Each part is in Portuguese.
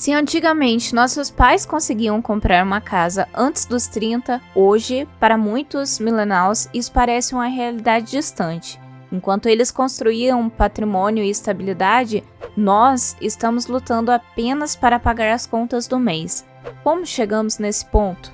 Se antigamente nossos pais conseguiam comprar uma casa antes dos 30, hoje, para muitos millennials, isso parece uma realidade distante. Enquanto eles construíam patrimônio e estabilidade, nós estamos lutando apenas para pagar as contas do mês. Como chegamos nesse ponto?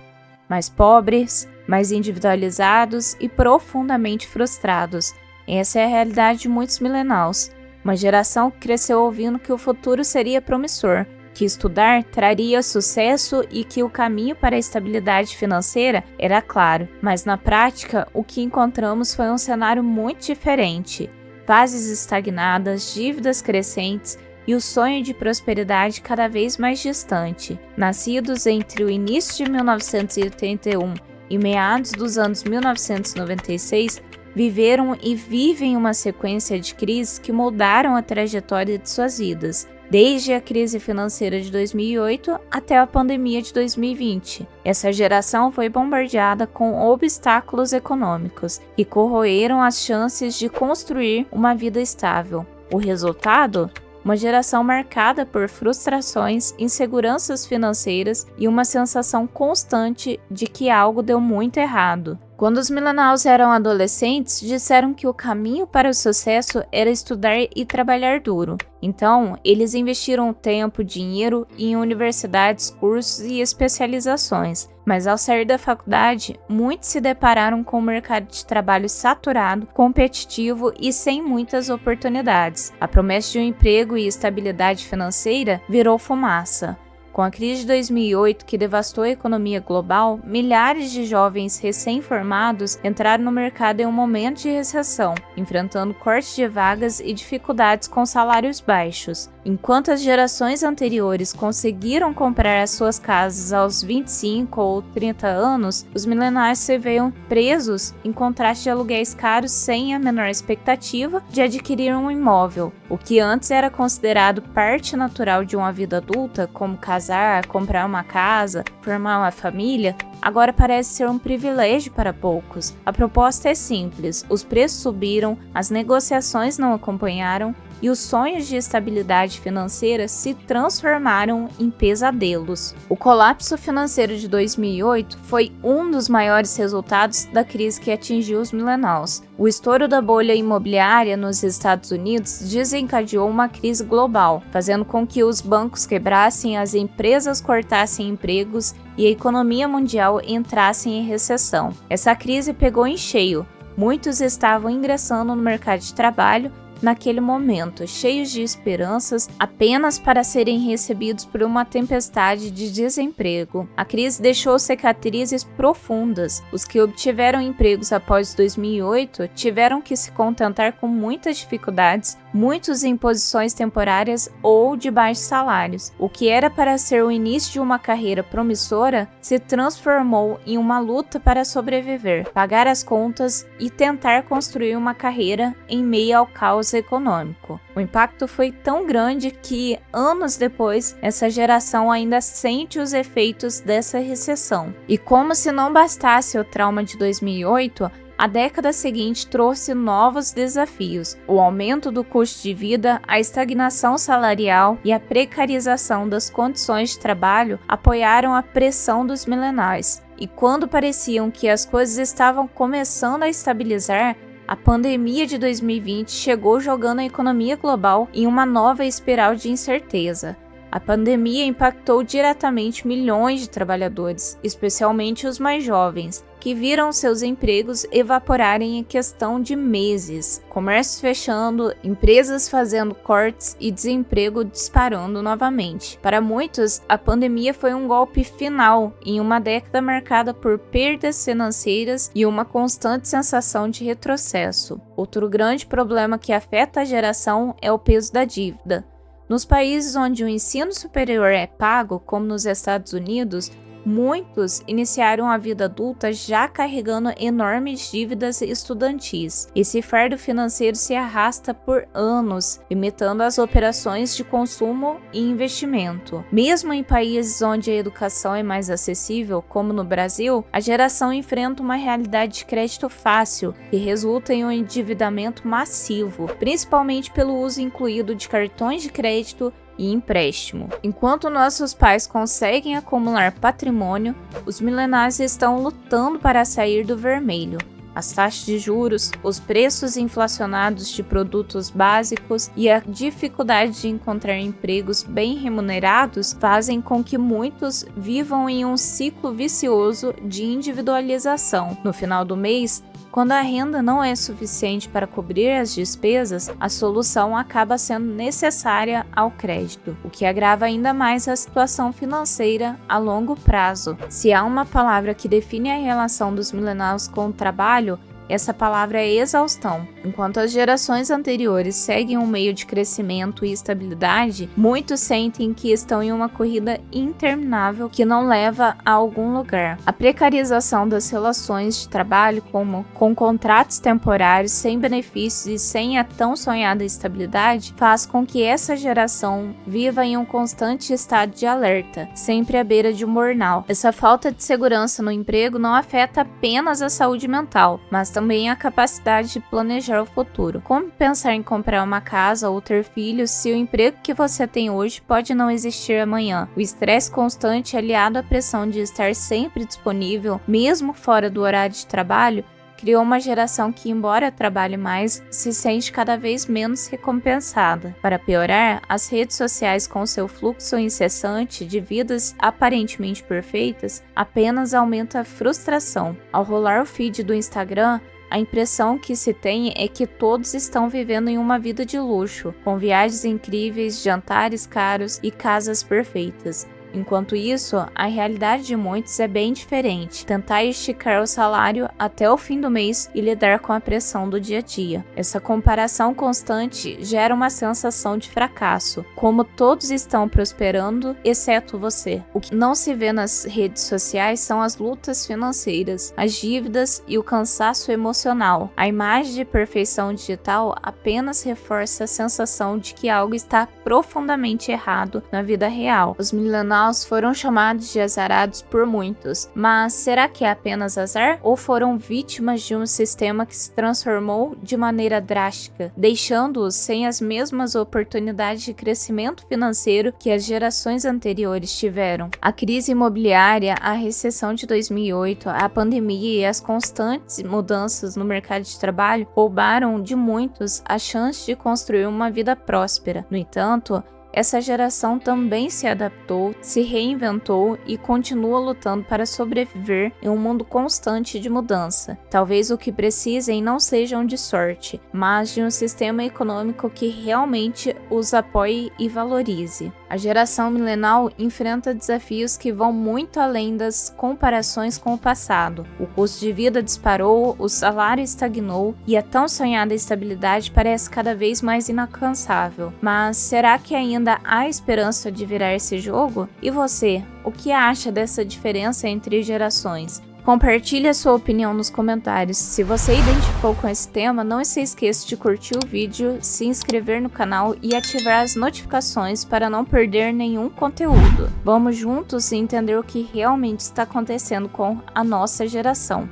Mais pobres, mais individualizados e profundamente frustrados. Essa é a realidade de muitos millennials. Uma geração que cresceu ouvindo que o futuro seria promissor, que estudar traria sucesso e que o caminho para a estabilidade financeira era claro, mas na prática o que encontramos foi um cenário muito diferente. Fases estagnadas, dívidas crescentes e o sonho de prosperidade cada vez mais distante. Nascidos entre o início de 1981 e meados dos anos 1996, viveram e vivem uma sequência de crises que moldaram a trajetória de suas vidas, desde a crise financeira de 2008 até a pandemia de 2020. Essa geração foi bombardeada com obstáculos econômicos que corroeram as chances de construir uma vida estável. O resultado? Uma geração marcada por frustrações, inseguranças financeiras e uma sensação constante de que algo deu muito errado. Quando os millennials eram adolescentes, disseram que o caminho para o sucesso era estudar e trabalhar duro. Então, eles investiram tempo, dinheiro em universidades, cursos e especializações. Mas ao sair da faculdade, muitos se depararam com um mercado de trabalho saturado, competitivo e sem muitas oportunidades. A promessa de um emprego e estabilidade financeira virou fumaça. Com a crise de 2008, que devastou a economia global, milhares de jovens recém-formados entraram no mercado em um momento de recessão, enfrentando cortes de vagas e dificuldades com salários baixos. Enquanto as gerações anteriores conseguiram comprar as suas casas aos 25 ou 30 anos, os millennials se veem presos em contratos de aluguéis caros sem a menor expectativa de adquirir um imóvel. O que antes era considerado parte natural de uma vida adulta, como casar, comprar uma casa, formar uma família, agora parece ser um privilégio para poucos. A proposta é simples: os preços subiram, as negociações não acompanharam e os sonhos de estabilidade financeira se transformaram em pesadelos. O colapso financeiro de 2008 foi um dos maiores resultados da crise que atingiu os millennials. O estouro da bolha imobiliária nos Estados Unidos desencadeou uma crise global, fazendo com que os bancos quebrassem, as empresas cortassem empregos e a economia mundial entrasse em recessão. Essa crise pegou em cheio. Muitos estavam ingressando no mercado de trabalho naquele momento, cheios de esperanças, apenas para serem recebidos por uma tempestade de desemprego. A crise deixou cicatrizes profundas. Os que obtiveram empregos após 2008 tiveram que se contentar com muitas dificuldades, muitos em posições temporárias ou de baixos salários. O que era para ser o início de uma carreira promissora se transformou em uma luta para sobreviver, pagar as contas e tentar construir uma carreira em meio ao caos econômico. O impacto foi tão grande que, anos depois, essa geração ainda sente os efeitos dessa recessão. E como se não bastasse o trauma de 2008, a década seguinte trouxe novos desafios. O aumento do custo de vida, a estagnação salarial e a precarização das condições de trabalho apoiaram a pressão dos millennials. E quando pareciam que as coisas estavam começando a estabilizar, a pandemia de 2020 chegou jogando a economia global em uma nova espiral de incerteza. A pandemia impactou diretamente milhões de trabalhadores, especialmente os mais jovens, que viram seus empregos evaporarem em questão de meses. Comércios fechando, empresas fazendo cortes e desemprego disparando novamente. Para muitos, a pandemia foi um golpe final em uma década marcada por perdas financeiras e uma constante sensação de retrocesso. Outro grande problema que afeta a geração é o peso da dívida. Nos países onde o ensino superior é pago, como nos Estados Unidos, muitos iniciaram a vida adulta já carregando enormes dívidas estudantis. Esse fardo financeiro se arrasta por anos, limitando as operações de consumo e investimento. Mesmo em países onde a educação é mais acessível, como no Brasil, a geração enfrenta uma realidade de crédito fácil, que resulta em um endividamento massivo, principalmente pelo uso incluído de cartões de crédito e empréstimo. Enquanto nossos pais conseguem acumular patrimônio, os millennials estão lutando para sair do vermelho. As taxas de juros, os preços inflacionados de produtos básicos e a dificuldade de encontrar empregos bem remunerados fazem com que muitos vivam em um ciclo vicioso de individualização. No final do mês, quando a renda não é suficiente para cobrir as despesas, a solução acaba sendo necessária ao crédito, o que agrava ainda mais a situação financeira a longo prazo. Se há uma palavra que define a relação dos millennials com o trabalho, essa palavra é exaustão. Enquanto as gerações anteriores seguem um meio de crescimento e estabilidade, muitos sentem que estão em uma corrida interminável que não leva a algum lugar. A precarização das relações de trabalho, como com contratos temporários, sem benefícios e sem a tão sonhada estabilidade, faz com que essa geração viva em um constante estado de alerta, sempre à beira de um burnout. Essa falta de segurança no emprego não afeta apenas a saúde mental, mas também a capacidade de planejar o futuro. Como pensar em comprar uma casa ou ter filhos se o emprego que você tem hoje pode não existir amanhã? O estresse constante, aliado à pressão de estar sempre disponível, mesmo fora do horário de trabalho, criou uma geração que, embora trabalhe mais, se sente cada vez menos recompensada. Para piorar, as redes sociais, com seu fluxo incessante de vidas aparentemente perfeitas, apenas aumenta a frustração. Ao rolar o feed do Instagram, a impressão que se tem é que todos estão vivendo em uma vida de luxo, com viagens incríveis, jantares caros e casas perfeitas. Enquanto isso, a realidade de muitos é bem diferente. Tentar esticar o salário até o fim do mês e lidar com a pressão do dia a dia. Essa comparação constante gera uma sensação de fracasso, como todos estão prosperando, exceto você. O que não se vê nas redes sociais são as lutas financeiras, as dívidas e o cansaço emocional. A imagem de perfeição digital apenas reforça a sensação de que algo está profundamente errado na vida real. Os millennials foram chamados de azarados por muitos, mas será que é apenas azar? Ou foram vítimas de um sistema que se transformou de maneira drástica, deixando-os sem as mesmas oportunidades de crescimento financeiro que as gerações anteriores tiveram? A crise imobiliária, a recessão de 2008, a pandemia e as constantes mudanças no mercado de trabalho roubaram de muitos a chance de construir uma vida próspera. No entanto, essa geração também se adaptou, se reinventou e continua lutando para sobreviver em um mundo constante de mudança. Talvez o que precisem não sejam de sorte, mas de um sistema econômico que realmente os apoie e valorize. A geração millennial enfrenta desafios que vão muito além das comparações com o passado. O custo de vida disparou, o salário estagnou e a tão sonhada estabilidade parece cada vez mais inalcançável. Mas será que ainda há esperança de virar esse jogo? E você, o que acha dessa diferença entre gerações? Compartilhe a sua opinião nos comentários. Se você identificou com esse tema, não se esqueça de curtir o vídeo, se inscrever no canal e ativar as notificações para não perder nenhum conteúdo. Vamos juntos entender o que realmente está acontecendo com a nossa geração.